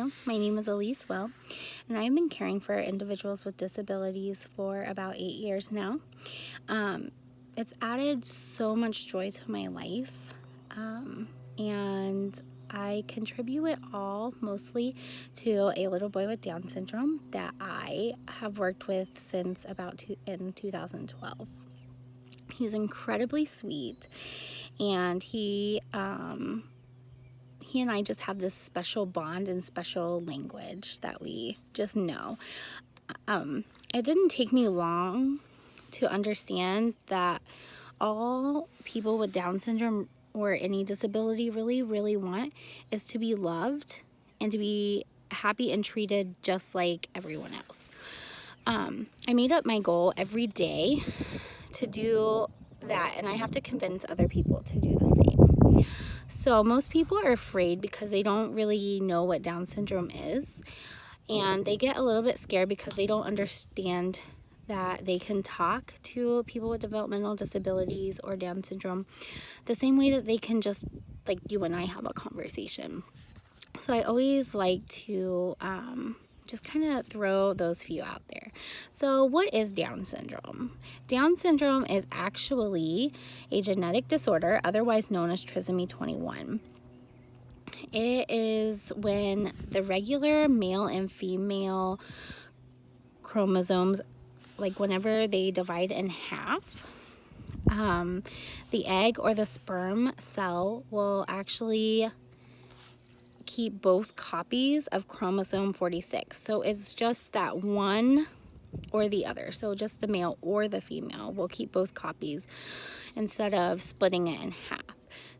Hello, my name is Elise Will, and I've been caring for individuals with disabilities for about 8 years now. It's added so much joy to my life, and I contribute it all mostly to a little boy with Down syndrome that I have worked with since about in 2012. He's incredibly sweet, and he and I just have this special bond and special language that we just know. It didn't take me long to understand that all people with Down syndrome or any disability really want is to be loved and to be happy and treated just like everyone else. I made up my goal every day to do that, and I have to convince other people to do the same. So most people are afraid because they don't really know what Down syndrome is, and they get a little bit scared because they don't understand that they can talk to people with developmental disabilities or Down syndrome the same way that they can just like you and I have a conversation. So I always like to just kind of throw those few out there. So what is Down syndrome? Down syndrome is actually a genetic disorder, otherwise known as trisomy 21. It is when the regular male and female chromosomes, like whenever they divide in half, the egg or the sperm cell will actually keep both copies of chromosome 46. So it's just that one or the other. So just the male or the female will keep both copies instead of splitting it in half.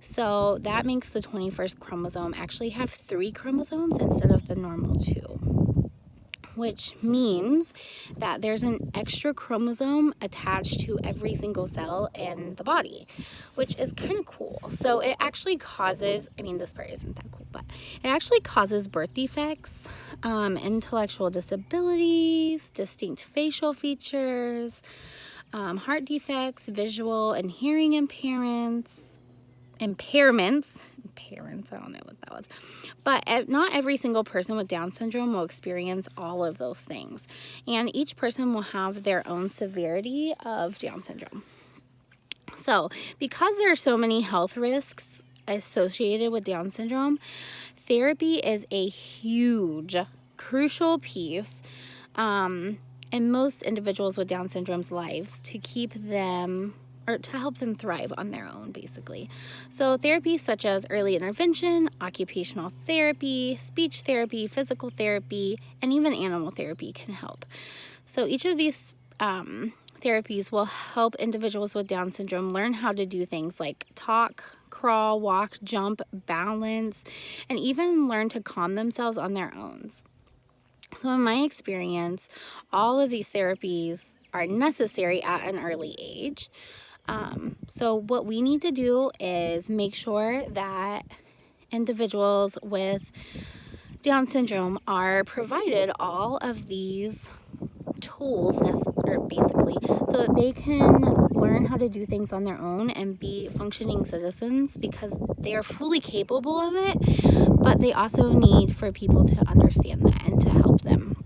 So that makes the 21st chromosome actually have 3 chromosomes instead of the normal 2, which means that there's an extra chromosome attached to every single cell in the body, which is kind of cool. So it actually causes, this part isn't that cool, but it actually causes birth defects, intellectual disabilities, distinct facial features, heart defects, visual and hearing impairments, I don't know what that was. But not every single person with Down syndrome will experience all of those things. And each person will have their own severity of Down syndrome. So because there are so many health risks associated with Down syndrome, therapy is a huge, crucial piece in most individuals with Down syndrome's lives to keep them or to help them thrive on their own, basically. So therapies such as early intervention, occupational therapy, speech therapy, physical therapy, and even animal therapy can help. So each of these therapies will help individuals with Down syndrome learn how to do things like talk, crawl, walk, jump, balance, and even learn to calm themselves on their own. So in my experience, all of these therapies are necessary at an early age. So what we need to do is make sure that individuals with Down syndrome are provided all of these tools, basically, so that they can learn how to do things on their own and be functioning citizens, because they are fully capable of it, but they also need for people to understand that and to help them.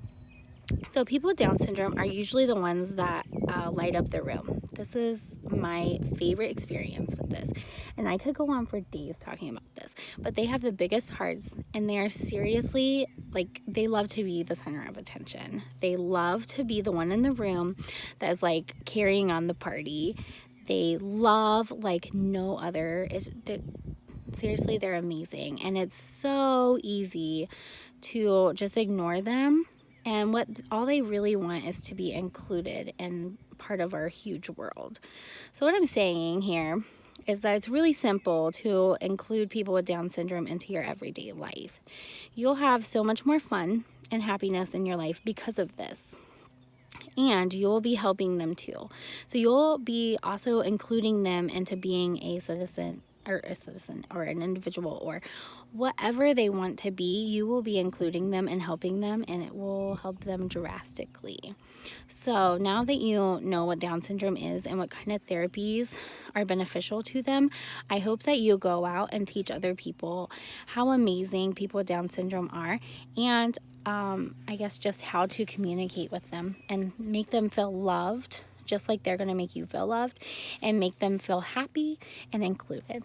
So people with Down syndrome are usually the ones that light up the room. This is my favorite experience with this. And I could go on for days talking about this. But they have the biggest hearts, and they are seriously, they love to be the center of attention. They love to be the one in the room that is, carrying on the party. They love like no other. Seriously, they're amazing. And it's so easy to just ignore them. And all they really want is to be included and part of our huge world. So what I'm saying here is that it's really simple to include people with Down syndrome into your everyday life. You'll have so much more fun and happiness in your life because of this. And you'll be helping them too. So you'll be also including them into being a citizen or an individual or whatever they want to be, you will be including them and helping them, and it will help them drastically. So now that you know what Down syndrome is and what kind of therapies are beneficial to them, I hope that you go out and teach other people how amazing people with Down syndrome are, and I guess just how to communicate with them and make them feel loved, just like they're going to make you feel loved, and make them feel happy and included.